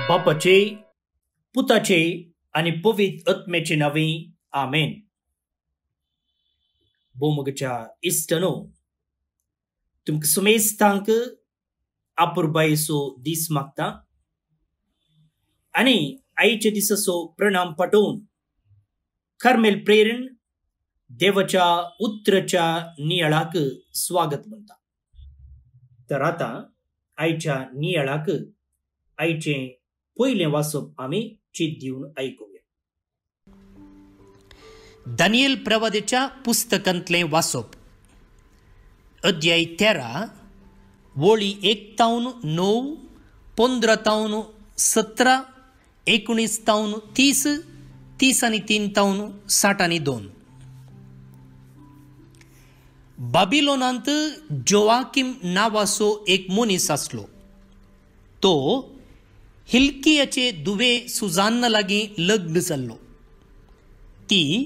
बापाचे, पुताचे आणि पवित्र आत्म्याचे नावे आमेन. बोमगच्या इष्टनो तुमक सुमेस्तांक आपुरबायसो दीस मागता आणि आईच्या दिससो प्रणाम पटवून कर्मेल प्रेरण देवाच्या उत्तराच्या नियाळाक स्वागत म्हणता. तर आता आईच्या नियाळाक आईचे पहिले वाचप आम्ही चित दिवन ऐकूया. दानियल प्रवादीच्या पुस्तकांतले वाचप, अध्याय 13 वळी 1-9, 15-17, 19-30, 30-3-60-2. बाबिलोनांत जोवाकीम नावाचो एक मनीस असलो. तो हिल्कियाचे दुवे सुजान्ना लागीं लग्न जाल्लो. ती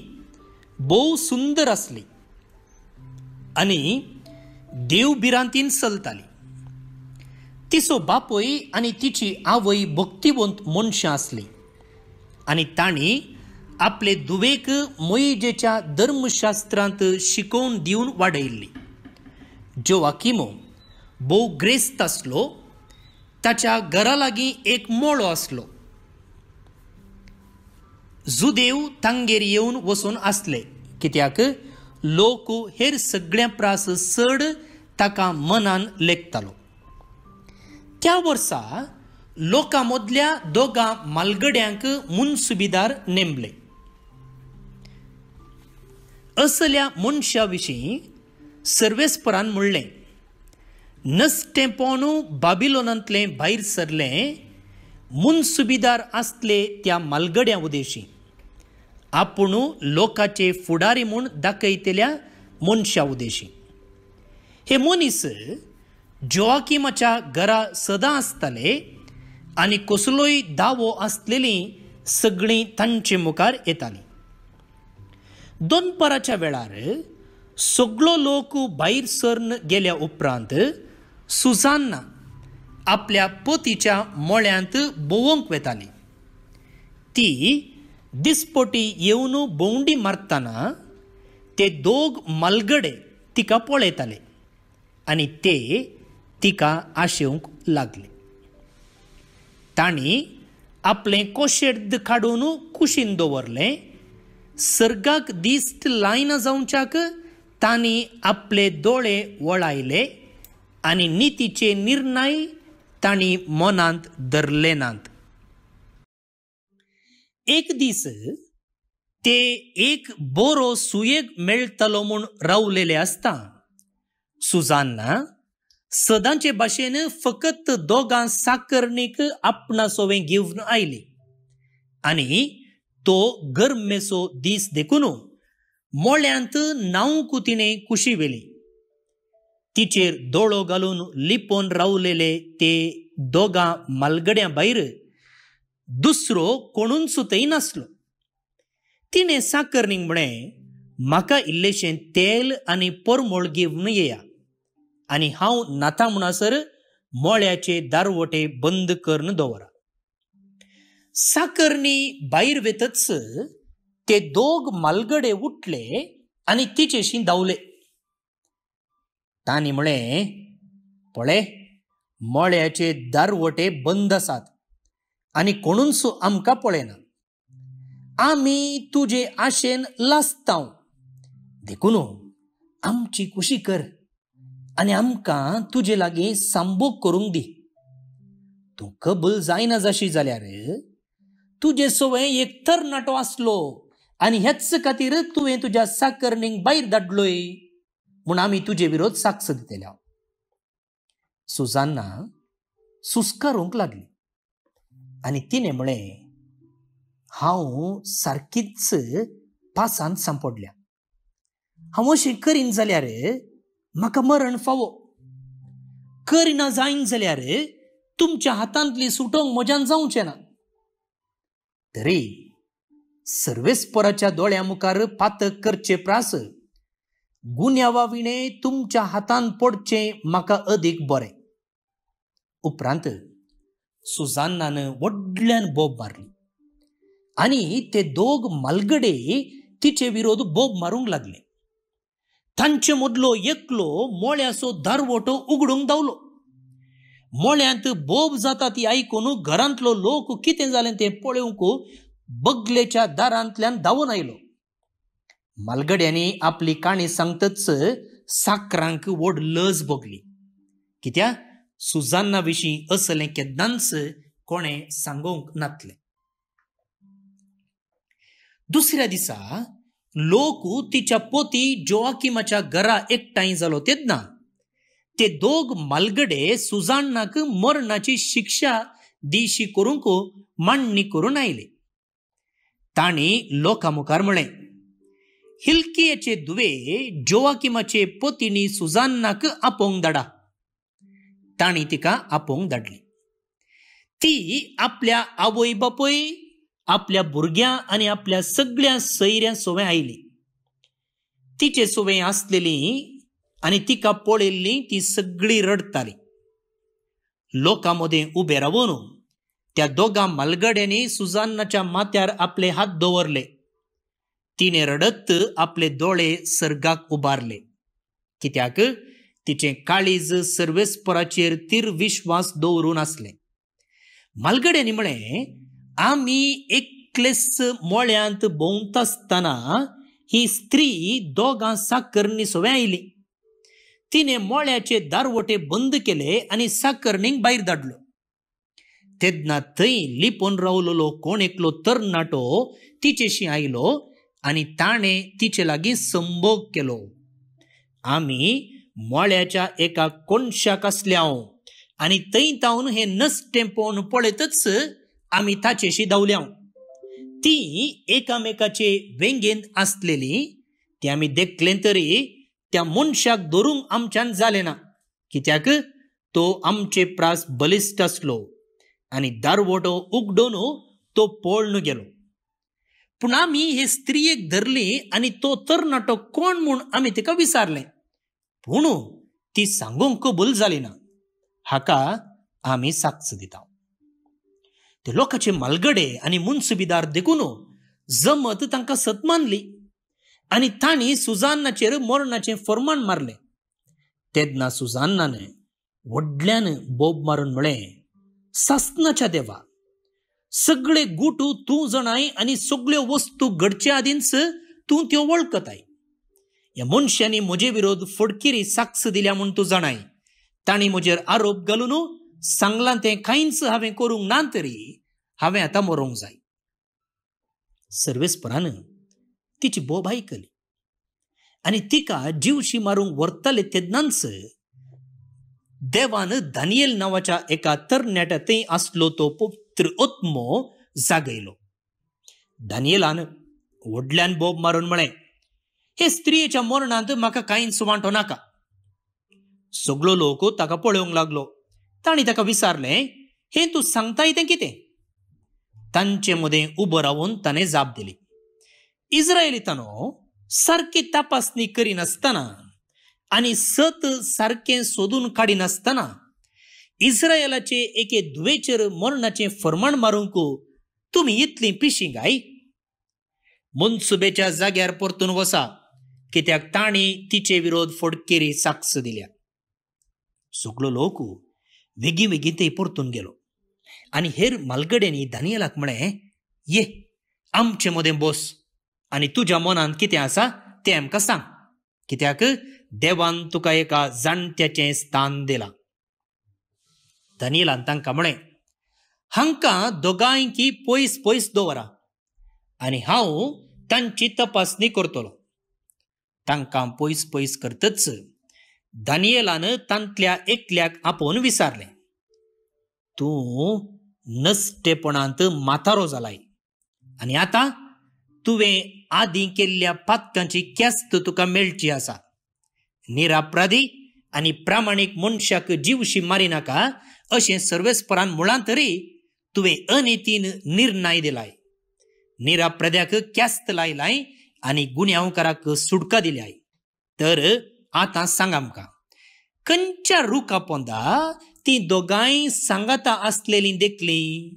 बहु सुंदर असली आणि देवबिरांतीन चलताली. तिचो बापूय आनी तिची आवय भक्तिवंत मनशां असली आनी तांणी आपले दुवेक मोइजेच्या धर्मशास्त्रांत शिकोवन दिवन वाडयल्ली. जोवाकीमो बहु ग्रेस्त असलो. ताच्या घरा लागीं एक मोळो असलो. जुदेव तांगेर येवन वचून असले, कित्याक लोक हेर सगळ्या प्रास चड ताका मनान लेखतालो. त्या वर्सा लोकां मदल्या दोगां मालगड्यांक मुनसुबीदार नेमले. असल्या मनशा विशीं सर्वेस्परान म्हणलें, नसतेपण बाबिलोनांतले भायर सरले मुनसुबीदार आसले त्या मालगड्या उदेशी, आपूण लोकांचे फुडारी म्हूण दाखयतल्या मनशा उदेशी. हे मनीस जोवाकीमाच्या घरा सदां आसताले आनी कसलोय दावो आसलेली सगळीं तांचे मुखार येतालीं. दोनपराच्या वेळार सगळो लोक भायर सरन गेल्या उपरांत सुजान्ना आपल्या पतीच्या मोळ्यांत भोवंक वेताली. ती दिसपटी येवन भोंवडी मारतना ते दोग मालगडे तिका पळयताले आनी ते तिका आशेवंक लागले. तांणी आपले कोशेर्द काडून कुशीन दवरले. सर्गाक दिश्ट लायना जावच्याक तांणी आपले दोळे वळायले आनी नितीचे निर्णय तांणी मनांत धरले नात. एक दीस ते एक बरो सुयेग मेळटलो म्हूण रावलेले आसता सुजान्ना सदांचे भाशेन फकत दोगां साकरणीक आपणासोवें घेवन आयली आनी तो गरमेचो दीस देखून मोळ्यांत न्हावंक तिणें कुशी वेली. तिचेर दोळो घालून लिपोवन रावलेले ते दोगां मालगड्यां भायर दुसरो कोणूच नासलो. तिणें साकरणीक म्हळें, म्हाका इल्लेशें तेल आनी परमळ घेवन येया आनी हांव नाता म्हणसर मोळ्याचे दारवटे बंद करून दवरा. साकरणी भायर वेतच ते दोग मालगडे उठले आनी तिचेशी धांवले. तांणी म्हळें, पळय, मोळ्याचे दारवटे बंद आसात आनी कोणूच आमकां पळयना. आमी तुजे आशेन लासतांव. देखून आमची कुशी कर आनी आमकां तुजे लागीं सांबूक करूंक दी. तूं कबूल जायना जशी जाल्यार तुजे सवय एक तरणाटो आसलो आनी हेच खातीर तुवें तुज्या साकरणीक भायर धाडलोय म्हूण आमी तुजे विरोध साक्ष दितल्या. सुजान्ना सुस्कारूंक लागली आनी तिणें म्हळें, हांव सारकीच पासान सांपडल्या. हांव अशें करीन जाल्यार म्हाका मरण फावो. करिना जायन जाल्यार तुमच्या हातांतली सुटोवंक म्हज्यान जावचें ना. तरी सर्वेस्पराच्या दोळ्या मुखार पातक करचे प्रास गुन्यावा विणे तुमच्या हातान पडचें म्हाका अदीक बरें. उपरांत सुजान्नान व्हडले व्हडल्यान बोब मारली आणि ते दोग मलगडे तिचे विरोध बोब मारूंक लागले. तांचे मदलो एकलो मोळ्याचो दारवटो उगडूंक धांवलो. मोळ्यांत बोब जाता ती आयकून घरांतलो लोक कितें जालें तें पळोवंक बगलेच्या दारांतल्यान धांवून आयलो. मलगड्यांनी आपली काणी सांगतच साकरांक व्हड लज भोगली, कित्याक सुजान्ना विशीं असलें केन्नाच कोणें सांगूंक नासलें. दुसऱ्या दिसा लोक तिच्या पोती जोआकिमाच्या घरा एकठांय जालो तेन्ना ते दोग मलगडे सुजान्नाक मरणाची शिक्षा दिशी करूंक मांडणी करून आयले. तांणी लोकां मुखार म्हळें, हिल्कियाचे धुवे जोआकिमाचे पोतिनी सुजान्नाक आपोवंक धाडा. तांणी तिका आपोवंक धाडली. ती आपल्या आवय बापय, आपल्या भुरग्यां आनी आपल्या सगळ्या सयऱ्यां सोबत आयली. तिचे सोबत आसलेली आनी तिका पळयल्ली ती सगळीं रडताली. लोकां मदें उबे रावन त्या दोगां मलगड्यांनी सुजान्नाच्या माथ्यार आपले हात दवरले. तिने रडत आपले दोळे सर्गाक उबारले, कित्याक तिचे काळीज सर्वेस्पराचेर तीर विश्वास दवरून आसले. मलगड्यांनी म्हळें, आमी एकलेच मोळ्यांत भोंवत आसतना ही स्त्री दोगां साकरणी सोबत आयली. तिने मोळ्याचे दारवटे बंद केले आनी साकरणींक भायर धाडलो. तेन्ना थंय लिपोवन रावलेलो कोण एकलो तरणाटो तिचेशी आयलो आनी ताणें तिचे लागीं संभोग केलो. आमी मोळ्याच्या एका कोणशाक आसल्याव आनी थंय तावन हें नसतें पळोवन पळयतच आमी ताचेशी धांवल्याव. ती एकामेकाचे वेंगेंत आसलेली ती आमी देखलें तरी त्या मनशाक धरूंक आमच्यान जालें ना, कित्याक तो आमचे प्रास बलिश्ट आसलो आनी दारवटो उगडून तो पळून गेलो. पूण आमी हे स्त्रियेक धरली आनी तो तरणाटो कोण म्हूण आमी तिका विचारलें, पूण ती सांगूंक कबूल जाली ना. हाका आमी साक्ष दिता. ते लोकांचे मलगडे आनी मुन्सिबीदार देखून जमत तांकां सत मानली आनी तांणी सुजान्नाचेर मरणाचें फर्माण मारलें. तेन्ना सुजान्नान व्हडल्यान बोब मारून म्हळें, सासनाच्या देवा, सगळे गुटू तूं जाणाय आनी सगळ्यो वस्तू घडचे आदींच तूं त्यो वळखताय. ह्या मनशांनी म्हजे विरोध फडकिरी साक्ष दिल्या म्हूण तूं जाणाय. तांणी म्हजेर आरोप घालून सांगलां तें कांयच हांवें करूंक ना, तरी हांवें आतां मरूंक जाय. सर्वेस्परान तिची बोब आयकली आनी तिका जीवशी मारूंक व्हरतले तेन्नाच देवान दानियेल नांवाच्या एका तरणाट्या थंय आसलो तो पवित्र आत्मो जागयलो. दानियेलान व्हडल्यान बोब मारून म्हळें, हे स्त्रियेच्या मरणांत म्हाका कांयच वांटो नाका. सगळो लोक ताका पळोवंक लागलो. तांणी ताका विचारलें, हे तूं सांगताय तें कितें? तांचे मदें उबो रावन ताणें जाप दिली, इस्रायेलीतानो सारकी तपासणी करिनासतना आनी सत सारकें सोदून काडिनासतना इस्रायेलाचे एके धुवेचेर मरणाचें फर्माण मारूंक तुमी इतलीं पिशीं गाय? मुन्सुबेच्या जाग्यार परतून वसा, कित्याक तांणी तिचे विरोध फडकेरी साक्ष दिल्या. सगळो लोक वेगीं वेगीं थंय परतून गेलो आनी हेर मलगड्यांनी दानियेलाक म्हळें, ये आमचे मदें बस आनी तुज्या मनांत कितें आसा तें आमकां सांग, कित्याक देवान तुका एका जाणट्याचें स्थान दिलां. दानियेलान तांकां म्हळें, हांकां दोगांयकी पयस पयस दवरा आनी हांव तांची तपासणी करतलो. तांकां पयस पयस करतच दानियेलान तांतल्या एकल्याक आपोवन विचारलें, तूं नसटेपणांत माथारो जालाय आनी आतां तुवें आदीं केल्ल्या पातकांची क्यास्त तुका मेळची आसा. निरापराधी आनी प्रामाणीक मनशाक जीवशी मारिनाका अशें सर्वेस्परान म्हळां तरी तुवें अनितीन निर्णय दिलाय. निरापराध्याक क्यास्त लायलाय आनी गुन्यांवकाराक सुटका दिल्याय. तर आतां सांग आमकां, खंयच्या रुखा पोंदा ती दोगांय सांगाता आसलेलीं देखलीं?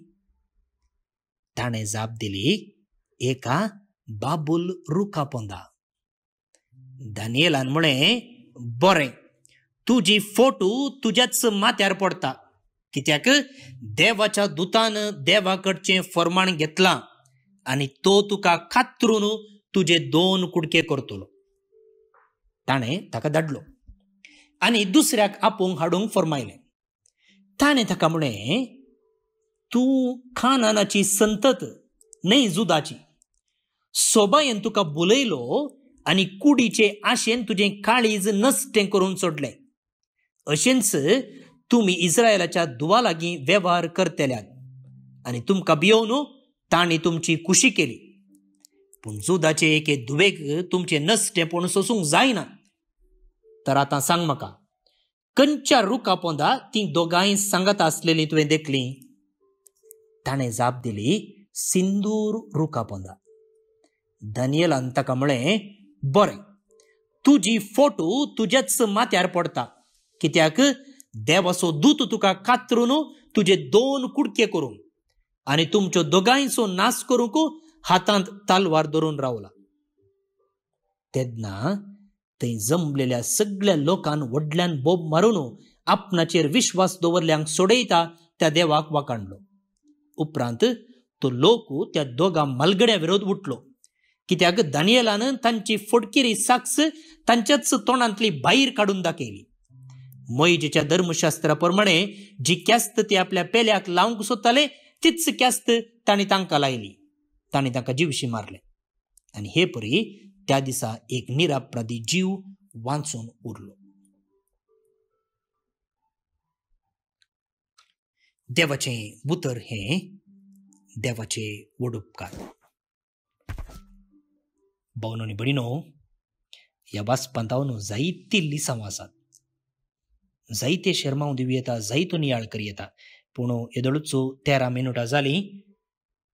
ताणे जाप दिली, एका बाबूल रुखा पोंदा. दानियेलान म्हळें, बरें, तुजी फोटो तुज्याच माथ्यार पडटा, कित्याक देवाच्या दुतान देवाकडचें फर्माण घेतलां आनी तो तुका खात्रून तुजे 2 कुडके करतलो. ताणें ताका धाडलो आनी दुसऱ्याक आपूंक हाडूंक फर्मायलें. ताणें ताका म्हळें, तूं खानानाची संतत न्हय जुदाची. सोबायेन तुका बुलयलो आनी कुडीचे आशेन तुजें काळीज नश्टें करून सोडलें. अशेंच तुमी इस्रायलाच्या दुवा लागीं वेव्हार करतल्यात आनी तुमकां भियोवन तांणी तुमची कुशी केली. पूण जुदाचे एके धुवेक तुमचें नश्टेपण सोसूंक जायना. तर आतां सांग म्हाका, खंयच्या रुखा पोंदा तीं दोगांय सांगत आसलेलीं तुवें देखलीं? ताणें जाप दिली, सिंदूर रुखा पोंदा. दानियेलान ताका म्हळें, बरें, तुजी फोटो तुज्याच माथ्यार पडटा, कित्याक देवाचो दूत तुका कातरून तुजे 2 कुडके करूंक आनी तुमच्यो दोगांयचो नाश करूंक हातांत तालवार धरून रावला. तेन्ना थंय जमलेल्या सगळ्या लोकांन व्हडल्यान बोब मारून आपणाचेर विश्वास दवरल्यांक सोडयता त्या देवाक वाखाणलो. उपरांत तो लोक त्या दोगा मलगड्या विरोध उठलो, कित्याक दानियेलान तांची फडकिरी साक्ष तांच्याच तोंडांतली भायर काडून दाखयली. मोइजेच्या धर्मशास्त्रा प्रमाणे जी क्यास्त ती आपल्या पेल्याक लावंक सोदताले तीच क्यास्त तांणी तांकां लायली. तांणी तांकां जीवशी मारले आनी हे परी त्या दिसा एक निरापराधी जीव वाचून उरलो. देवाचें उतर हें देवाचे व्हड उपकार. भावनो आनी भयणीनो, ह्या वाचपांत हांव जायतीं लिसांव आसात, जायते शर्माव दिवं येता, जायतो नियाळ करी येता, पूण येदोळूच 13 मिनटां जालीं.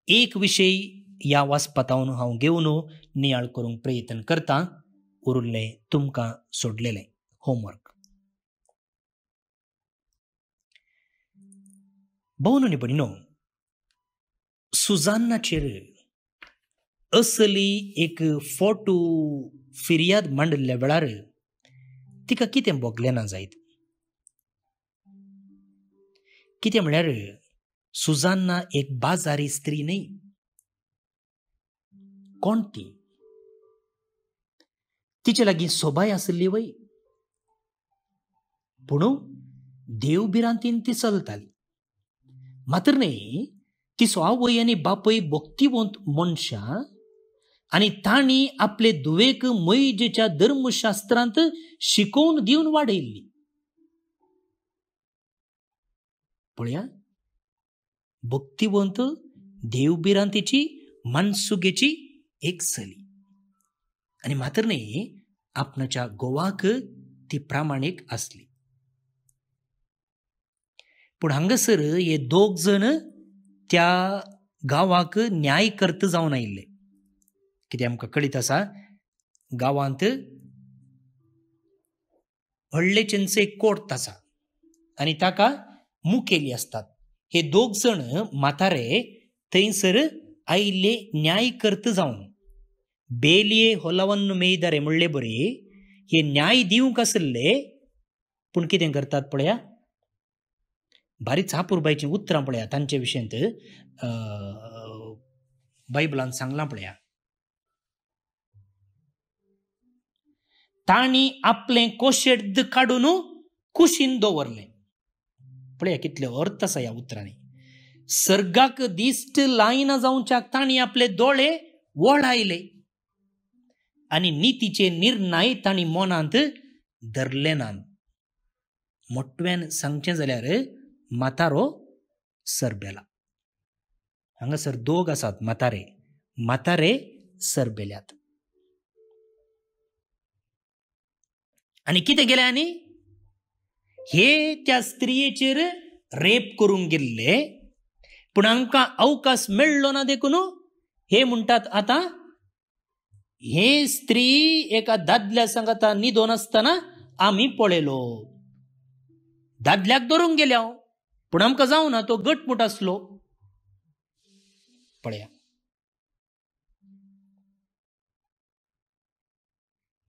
एक विशय ह्या वाचपांत हांव घेवन नियाळ करूंक प्रयत्न करतां. उरलें तुमकां सोडलेलें होमवर्क. भावनो आनी भयणीनो, सुजान्नाचेर असली एक फोटो फिर्याद मांडल्या वेळार तिका कितें भोगलें ना जायत. कितें म्हळ्यार सुजान्ना एक बाजारी स्त्री न्हय. कोण ती? तिचे लागीं सोबाय आसली वय, पूण देवबिरांतीन ती चलताली. मात्र न्ही, तिचो आवय आनी बापय भक्तिवंत मनशां आनी तांणी आपले धुवेक मोइजेच्या धर्मशास्त्रांत शिकोवन दिवन वाडयल्ली. पळया, भक्तिवंत देवबिरांतीची मनसुगेची एक चली आनी मात्र न्ही, आपणाच्या घोवाक ती प्रामाणीक आसली. पूण हांगासर हे 2 जण त्या गांवाक न्यायकर्ता जावन आयिल्ले. कितें आमकां कळीत आसा, गांवांत व्हडलेचेंच एक कोर्ट आसा आनी ताका मुखेली असतात. हे 2 जण म्हातारे थंयसर आयिल्ले न्यायकर्ता जावन. बेलये होलावन्न मेयदारे म्हणले बरे, हे न्याय दिवंक आसले, पूण कितें करतात पळया, बारीक चापुरबायची उतरां पळया, तांचे विशयंत बायबलान सांगलां पळया. तांणी आपलें कोशेड काडून कुशीन दवरलें. पळया कितले अर्थ आसा ह्या उतरांनी. सर्गाक दिश्ट लायना जावच्याक तांणी आपले दोळे वळायले आनी नितीचे निर्णय तांणी मनांत धरले नात. मोठ्यान सांगचें जाल्यार म्हातारो सरबेला. हांगासर 2 आसात म्हातारे. म्हातारे सरबेल्यात. आनी कितें केलें आनी? हे त्या स्त्रियेचेर रेप करूंक गेल्ले, पूण हांकां अवकाश मेळ्ळो ना देखून हे म्हणटात आतां हे स्त्री एका दादल्या सांगाता न्हिदोन आसतना आमी पळयलो. दादल्याक धरूंक गेल्या, पूण आमकां जावना, तो गटमूट आसलो. पळया.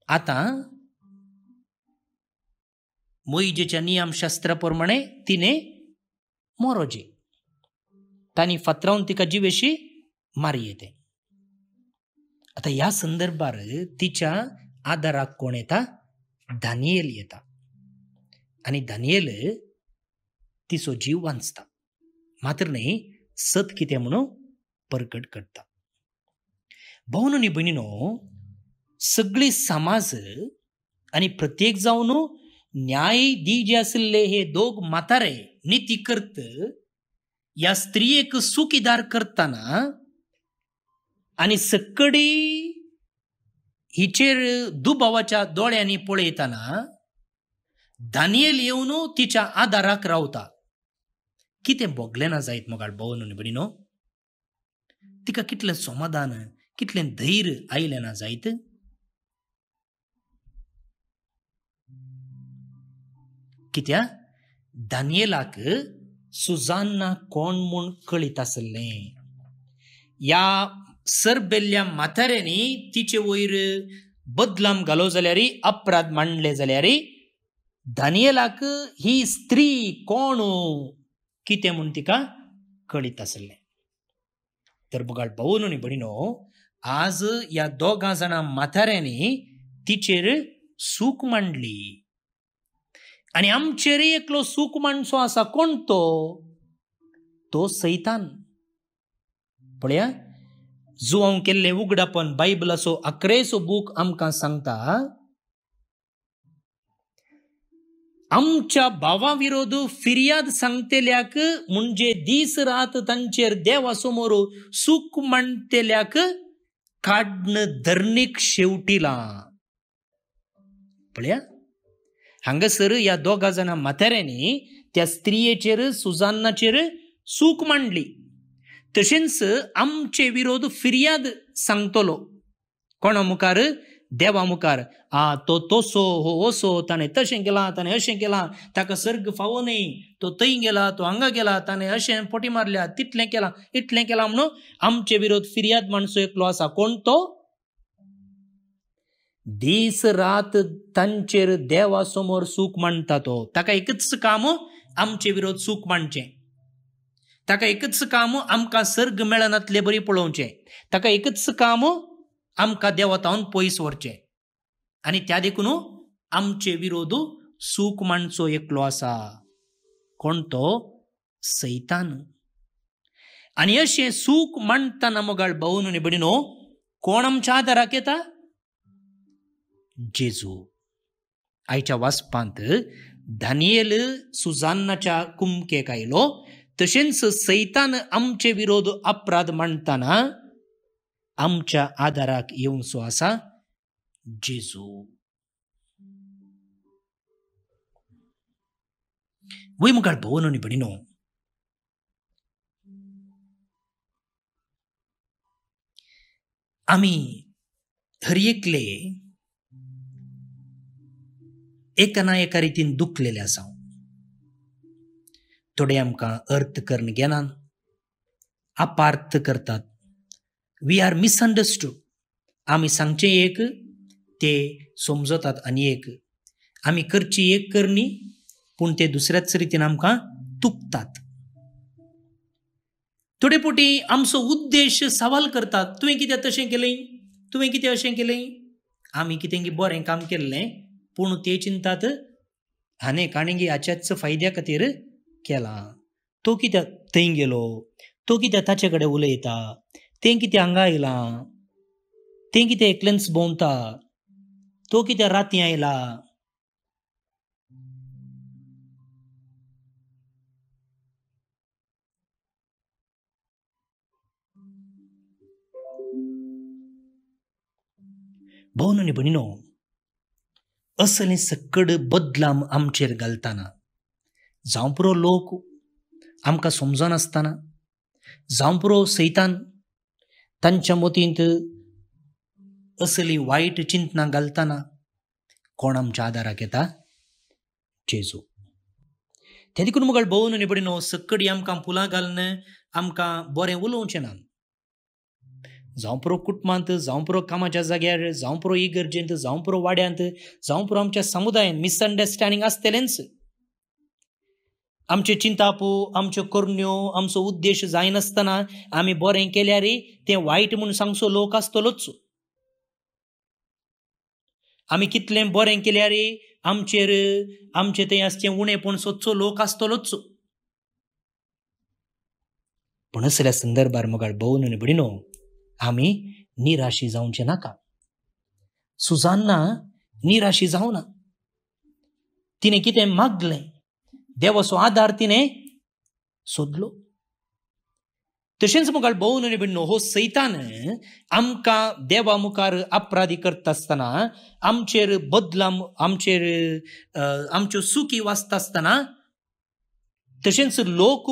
आता मोइजेच्या नियमशास्त्राप्रमाणे तिने मोरोजे तानी फत्रावून तिका जिवेशी मारी येते. आता या संदर्भात तिच्या आदाराक कोण येता? दानियेल येता. आणि दानियेल तिचो जीव वाचता. मात्र नाही सत कितें म्हणून परकट करता. भावनो नी भयणीनो, सगळी समाज आणि प्रत्येक जावन न्याय दिजे आसले हे दोग म्हातारे नीती करत या स्त्रियेक सुखीदार करताना आणि सकडी हिचेर दुबावाच्या दोळ्यांनी पळयताना दानियेल येवन तिच्या आदाराक रावता. कितें भोगलें ना जायत मोगाळ भावनो नी भयणीनो? तिका कितलें समाधान, कितलें धैर्य आयलें ना जायत? कित्या दानियेलाक सुजान्ना कोण म्हूण कळीत आसलें. या सरबेल्ल्या म्हाताऱ्यांनी तिचे वयर बदलाम घालो जाल्यार, अपराध मांडले जाल्यार दानियेलाक ही स्त्री कोण कितें म्हूण तिका कळीत आसलें. तर बघाळ भावनो नी भयणीनो, आज या दोगां जाणां म्हाताऱ्यांनी तिचेर सूक मांडली. आणि आमचेर एकलो सूक मांडचो आसा. कोण तो? तो सैतान. पळया, जुवांव केल्ले उगडापण बायबलाचो 11 बूक आमकां सांगता, आमच्या भावा विरोध फिर्याद सांगतेल्याक म्हणजे दीस रात तांचेर देवा समोर सूक मांडतेल्याक काडण धरणीक शेवटीला. पळया, हांगासर या दोगा जाणां म्हाताऱ्यांनी त्या स्त्रियेचेर, सुजान्नाचेर सूक मांडली. तशेंच आमचे विरोध फिर्याद सांगतलो. कोणा मुखार? देवा मुखार. तो तोसो, हो ओसो, ताणें तशें केलां, ताणें अशें केलां, ताका सर्ग फावो न्ही, तो थंय गेला, तो हांगा गेला, ताणें अशें पोटी मारल्या, तितलें केलां, इतलें केलां म्हणून आमचे विरोध फिर्याद माणसो एकलो आसा. कोण तो? दीस रात तांचेर देवा समोर सूक मांडटा तो. ताका एकच काम आमचे विरोध सूक मांडचें. ताका एकच काम आमकां सर्ग मेळनातले बरी पळोवचें. ताका एकच काम आमकां देवतावन पयस व्हरचें. आनी त्या देखून आमचे विरोध सूक मांडचो एकलो आसा. कोण तो? सैतान. आनी अशें सूक मांडटाना मोगाळ भावनो नी भयणीनो, कोण आमच्या आदाराक येता? जेजू. आयच्या वाचपांत दानियेल सुजान्नाच्या कुमकेक आयलो. तशेंच सैतान आमचे विरोध अपराध मांडटाना आमच्या आदाराक येवचो आसा जेजू. वय मुखार भावनो नी भयणीनो, आमी हर एकले एका ना एका रितीन दुखलेले आसा. थोडे आमकां अर्थ करण घेनात, अपार्थ करतात. We are misunderstood. आमी सांगचे एक, ते समजतात आनी एक. आमी करची एक करणी, पूण ते दुसऱ्याच रितीन आमकां तुकतात. थोडे फावटी आमचो उद्देश सवाल करतात. तुवें कितें तशें केलें? तुवें कितें अशें केलें? आमी कितें बरें काम केल्लें, पूण ते चिंतात हाणें काणेंगी हाच्याच फायद्या खातीर केलां. तो कित्याक थंय गेलो? तो कित्याक ताचे कडेन उलयता? तें कितें हांगा आयलां? तें कितें एकलेंच भोंवता? तो कित्याक रातीं आयला? भावनो नी भयणीनो, असलें सकड बदलाम आमचेर घालताना, जावं पुरो लोक आमकां समजनासतना, जावं पुरो सैतान तांच्या मतींत असली वायट चिंतना घालताना, कोण आमच्या आदाराक येता? जेजू. ते देखून मुखार भावनो नी भयणीनो, सकडी आमकां फुलां घालन आमकां बरें उलोवचें ना. जावं पुरो कुटुंबांत, जावं पुरो कामाच्या जाग्यार, जावं पुरो इगर्जेंत, जावं पुरो वाड्यांत, जावं पुरो आमच्या समुदायान मिसअंडरस्टँडिंग आसतलेंच. आमचे चिंतापो, आमच्यो करण्यो, आमचो उद्देश जायनासतना आमी बरें केल्यार तें वायट म्हणून सांगचो लोक आसतलोच. आमी कितलें बरें केल्यार आमचेर आमचें तें आसचें उणेंपण सोदचो लोक आसतलोच. पण असल्या संदर्भार मोगाळ भोवन आनी भयणीनो, आमी निराशी जावचें नाका. सुजान्ना निराशी जावना. तिणें कितें मागलें, देवाचो आदार तिणें सोदलो. तशेंच मुखार भोवन आनी भयणीनो, हो सैतान आमकां देवा मुखार अपराधी करता आसतना, आमचेर बदलाम, आमचेर आमच्यो चुकी वाचता आसतना, तशेंच लोक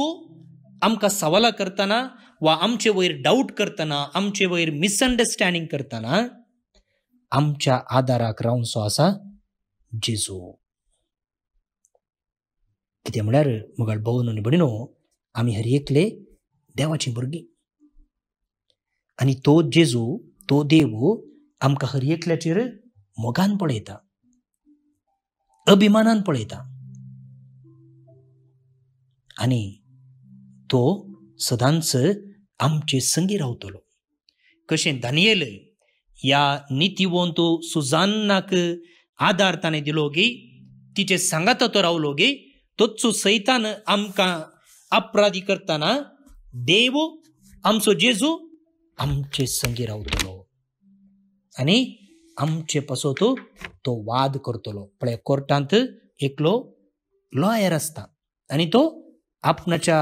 आमकां सवालां करतना वा आमचे वयर डाऊट करतना, आमचे वयर मिसअंडरस्टँडिंग करतना आमच्या आदाराक रावनसो आसा जेजू. कितें म्हळ्यार मुगाळ भोवन आनी भयणीनो, आमी हर एकले देवाची भुरगीं. आनी तो जेजू, तो देव आमकां हर एकल्याचेर मोगान पळयता, अभिमानान पळयता. आनी तो सदांच आमचे संगी रावतलो. कशें दानियेल ह्या नितीवंत सुजान्नाक आदार ताणें दिलो गे, तिचे सांगाता तो रावलो गे, तोच सैतान आमकां अपराधी करतना देव आमचो जेजू आमचे संगी रावतलो आनी आमचे पासो तो वाद करतलो. पळय, कोर्टांत एकलो लॉयर आसता आनी तो आपणाच्या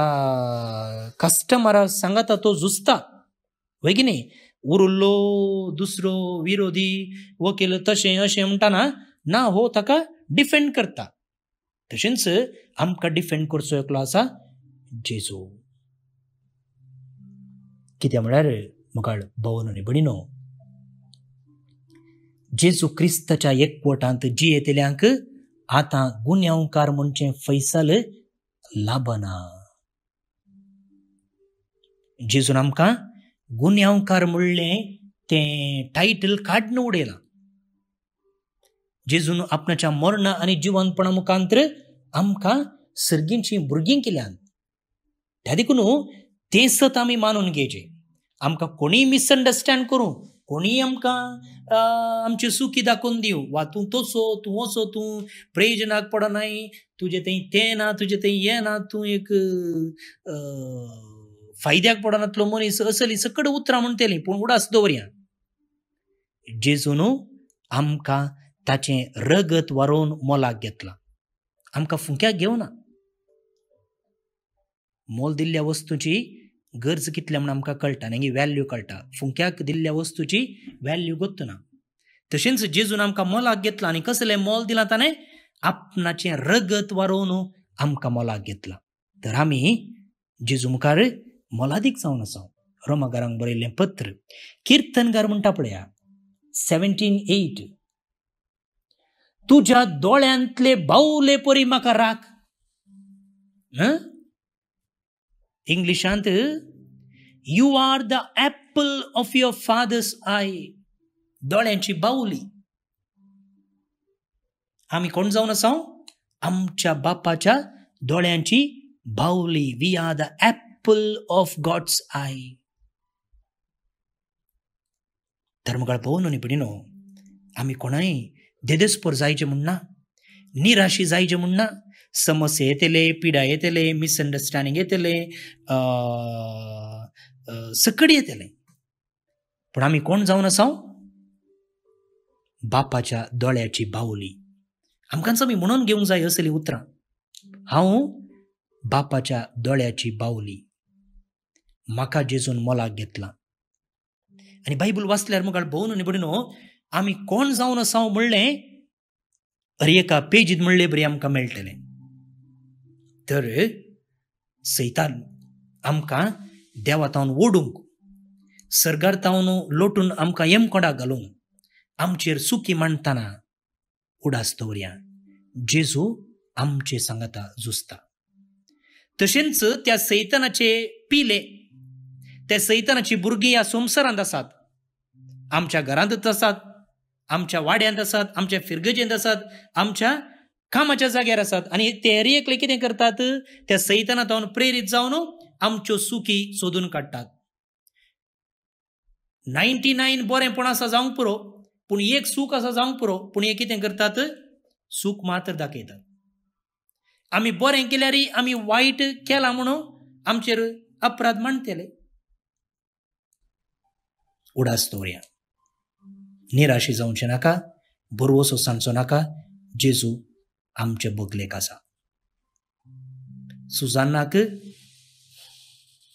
कस्टमरा सांगाता तो झुजता, वय की न्ही. उरलो दुसरो विरोधी वकील तशें अशें म्हणटाना ना, हो ताका डिफेंड करता. तशेंच आमकां डिफेंड करचो एकलो आसा जेजू. कित्याक म्हळ्यार मुखार भोवन आनी भयणीनो, जेजू क्रिस्ताच्या एकवटांत जियेतल्यांक आतां गुन्यांवकार म्हणचें फैसल लाभना. जेजून आमकां गुन्यांवकार म्हणलें तें टायटल काडून उडयलां. जेजून आपणाच्या मरणा आनी जिवंतपणा मुखांतर आमकां सर्गींची भुरगीं केल्यान. त्या देखून तें सत आमी मानून घेवचें. आमकां कोणीय मिसअंडरस्टँड करूं, कोणीय आमकां आमच्यो चुकी दाखोवन दिवं, वा तूं तसो, तूं वसो, तूं प्रयोजनाक पडनाय, तुजें तें ना, तुजें तें हें ना, तूं एक फायद्याक पडनातलो मनीस, असली सकड उतरां म्हणटलीं. पूण उडास दवरया, जेजून आमकां ताचें रगत व्हारोवन मोलाक घेतलां. आमकां फुंक्याक घेवना. मोल दिल्ल्या वस्तूची गरज कितल्या म्हणून आमकां कळटा, न्ही व्हॅल्यू कळटा. फुंक्याक दिल्ल्या वस्तूची व्हॅल्यू गोत्तना. तशेंच जेजून आमकां मोलाक घेतलां. आनी कसलें मोल दिलां ताणें? आपणाचें रगत व्हारोवन आमकां मोलाक घेतलां. तर आमी जेजू मुखार मोलादीक जावन आसा. रोमाकारांक बरयल्लें पत्र, किर्तनकार म्हणटा पळया 17:8, तुज्या दोळ्यांतले बावले परी म्हाका राख. इंग्लिशांत, you are the apple of your father's eye. दोळ्यांची बावली. आमी कोण जावन आसा? आमच्या बापाच्या दोळ्यांची बावली. We are the apple of God's eye. धर्मकाळ पळोवन न्ही भयणीनो, आमी कोणाय देदेस्पर जायचे म्हणना, निराशी जायचे म्हणना. समस्या येतले, पिडा येतले, मिसअंडरस्टँडिंग येतले, सकड येतले. पण आमी कोण जावन आसा? बापाच्या दोळ्याची बावली. आमकांच आमी म्हणून घेवंक जाय असली उतरां. हांव बापाच्या दोळ्याची बावली. म्हाका जेजून मोलाक घेतलां. आनी बायबल वाचल्यार मुखार भोवन आनी भयणीनो, आमी कोण जावन आसा म्हणलें हर एका पेजीत म्हणलें बरी आमकां मेळटलें. तर सैतान आमकां देवातावन ओडूंक, सर्गार्थावन लोटून आमकां येमकोंडाक घालूंक, आमचेर चुकी मांडटाना उडास दवरया. जेजू आमचे सांगाता झुजता. तशेंच त्या सैतानाचे पिले, त्या सैतानाची भुरगीं ह्या संवसारांत आसात. आमच्या घरांतच आसात, आमच्या वाड्यांत आसात, आमच्या फिरगजेंत आसात, आमच्या कामाच्या जाग्यार आसात. आनी ते एकले कितें करतात, त्या सैतानांतल्यान प्रेरीत जावन आमच्यो चुकी सोदून काडटात. 99 बरेंपण आसा जावंक पुरो, पूण एक सूख आसा जावंक पुरो, पूण हे कितें करतात, सूख मात्र दाखयतात. आमी बरें केल्यारय आमी वायट केलां म्हणून आमचेर अपराध मांडटले. उडास दवरया, निराशी जावचें नाका, बरवसो सांगचो नाका. जेजू आमचे बगलेक आसा.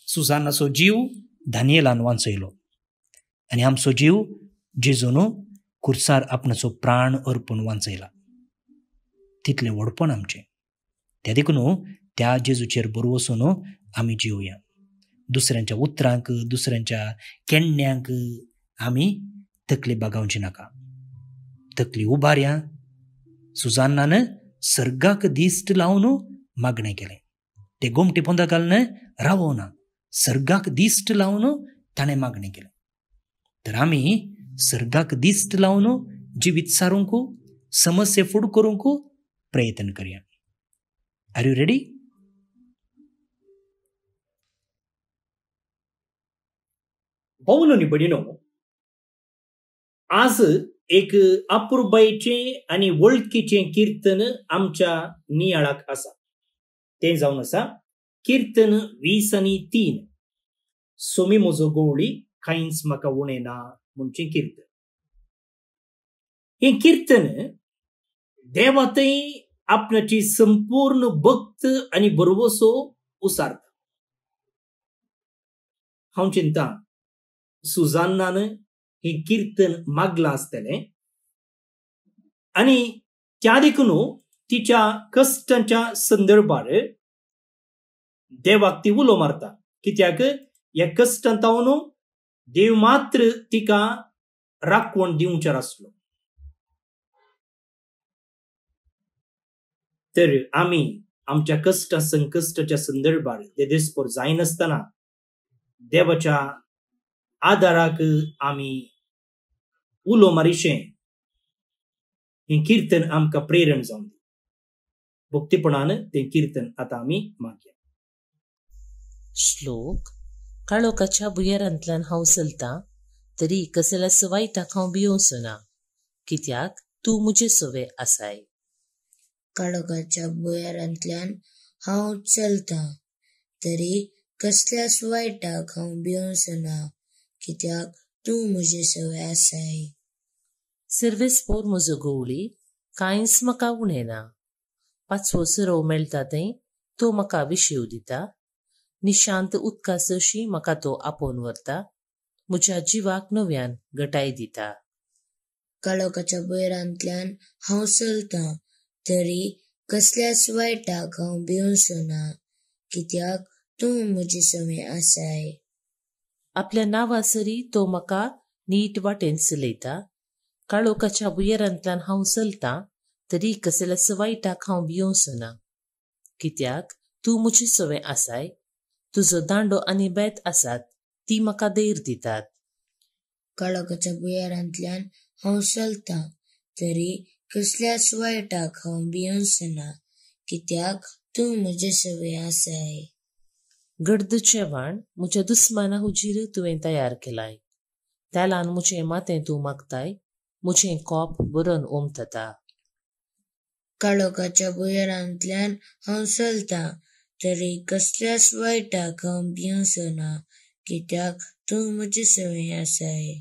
सुजानाचो जीव दानियेलान वाचयलो आनी आमचो जीव जेजून खुर्सार आपणाचो प्राण अर्पून वाचयला. तितलें व्हडपण आमचें. त्या देखून त्या जेजूचेर बरो वचून आमी जिवया. दुसऱ्यांच्या उतरांक, दुसऱ्यांच्या केण्ण्यांक आमी तकली बागावची नाका. तकली उबारया. सुजानान सर्गाक दिश्ट लावन मागणें केलें. ते गोमटी पोंदा घालून रावना, सर्गाक दिश्ट लावन ताणें मागणें केलें. तर आमी सर्गाक दिश्ट लावन जिवीत सारूंक, समस्या फूड करूंक प्रयत्न करया. R you ready? भाऊनो आनी भयणीनो, आज एक अपुरबायेचें आनी वळखीचें कीर्तन आमच्या नियाळाक आसा. तें जावन आसा कीर्तन 20:3, सोमी म्हजो गवळी कांयच म्हाका उणेना म्हणचें कीर्तन. हें कीर्तन देवातय आपणाची संपूर्ण भक्त आनी बरवसो उसारता. हांव चिंता सुजान्नान हें कीर्तन मागलां आसतलें आनी त्या देखून तिच्या कश्टांच्या संदर्भार देवाक ती उलो मारता. कित्याक ह्या कश्टांतावन देव मात्र तिका राखवण दिवचार आसलो. तर आमी आमच्या कश्ट संकश्टाच्या संदर्भार देदेस्पर जायनासतना देवाच्या आदाराक आमी उलो मारिशें हें कीर्तन आमकां प्रेरण जावन दी. भक्तीपणान तें कीर्तन आतां आमी मागया. श्लोक. काळोखाच्या बुयेरांतल्यान हांव चलतां, तरी कसल्याच वायटाक हांव भियोंचो ना, कित्याक तूं म्हजे सोबे आसाय. काळोखाच्या बुयेरांतल्यान हांव चलतां, तरी कसल्याच वायटाक हांव भियोंचो ना, कित्याक तूं म्हजे सोबे आसाय. सर्वेस्पोर म्हजो गवळी, कांयच म्हाका उणेना. पांचवो सरव मेळटा थंय तो म्हाका विशीव दिता. निशांत उदका सशी म्हाका तो आपोवन व्हरता. म्हज्या जिवाक नव्यान घटाय दिता. काळोखाच्या बुयेरांतल्यान हांव चलतां, तरी कसल्याच वायटाक हांव भियोंचो ना, कित्याक तूं म्हजे सोबे आसाय. आपल्या नांवासरी तो म्हाका नीट वाटेन चलयता. काळोखाच्या बुयेरांतल्यान हांव चलतां, तरी कसल्याच वायटाक हांव भियोंचो ना, कित्याक तूं म्हजे सोबे आसाय. तुजो दांडो आनी बेत आसात, ती म्हाका धैर्य दितात. काळोखाच्या बुयेरांतल्यान हांव चलतां, तरी कसल्याच वायटाक हांव भियोंचो ना, कित्याक तूं म्हजे सोबे आसाय. गर्द जेवण म्हज्या दुस्माना हुजीर तुवें तयार केलाय. त्या ल्हान म्हजें मातें तूं मागताय. म्हजें कोप बरोवन ओमतता. काळोखाच्या बुयेरांतल्यान हांव चलतां, तरी कसल्याच वायटाक हांव भियोंचो ना, कित्याक तूं म्हजे सोबे आसाय.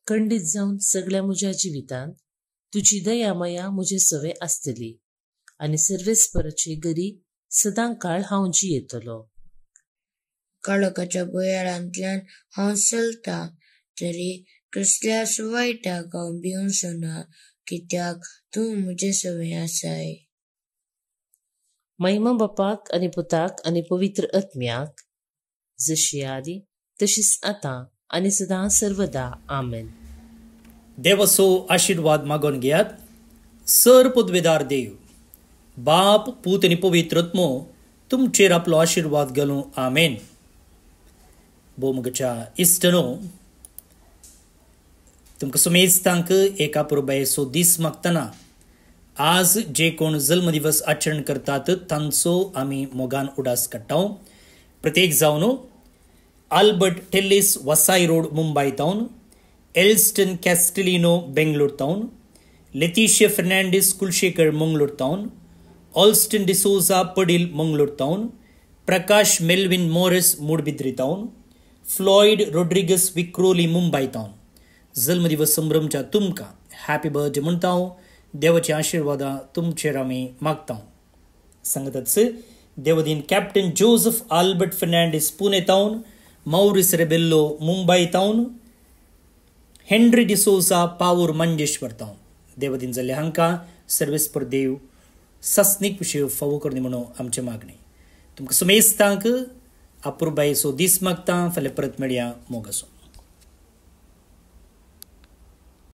खंडीत जावन सगळ्या म्हज्या जिवितांत तुजी दया मया म्हजे सोबे आसतली, आनी सर्वेस्पराचे घरी सदां काळ हांव जियेतलो. काळोखाच्या बुयेरांतल्यान हांव चलतां, तरी कसल्याच वायटाक हांव भियोंचो ना, कित्याक तूं म्हजे सोबे आसाय. महिमा बापाक आनी पुताक आनी पवित्र आत्म्याक, जशी आदी तशीच आतां आनी सदां सर्वदा. आमेन. देवाचो आशीर्वाद मागून घेयात. सर पदवेदार देव, बाप, पूत आनी पवित्र आत्मो तुमचेर आपलो आशीर्वाद घालूं. आमेन. भोवमुगाच्या इश्टनो, तुमकां सुमेस्तांक एका पुरबायेचो दीस मागतना आज जे कोण जल्म दिवस आचरण करतात तांचो आमी मोगान उडास काडटा. प्रत्येक जावन Albert Tellis Vasai road Mumbai टावन, एल्स्टन कॅस्टिलिनो बेंगलोर टावन, लेतिशिया फर्नांडीस कुलशेकर मंगलोर टावन, ऑल्स्टन डिसोजा पडील मंगलोर टावन, प्रकाश मेल्विन मॉरिस मूडबिद्री टावन, फ्लॉयड रोड्रिगस विक्रोली मुंबय टावन. जल्मदिवस संभ्रमच्या तुमकां हॅपी बर्थडे म्हणटा. देवाचे आशिर्वादा तुमचेर आमी मागता. सांगताच देवदीन captain Joseph Albert Fernandes Pune टावन, मौरिस रेबेल्लो मुंबय टावन, हेनरी डिसोजा पावूर मंजेश्वर टावन. देवदीन जाल्ले हांकां सर्वेस्पर देव सस्नीक विशय फावो करनी म्हणून आमची मागणी. तुमकां सुमेस्तांक अपुरबायेचो दीस मागता. फाल्यां परत मेळया. मोग आसूं.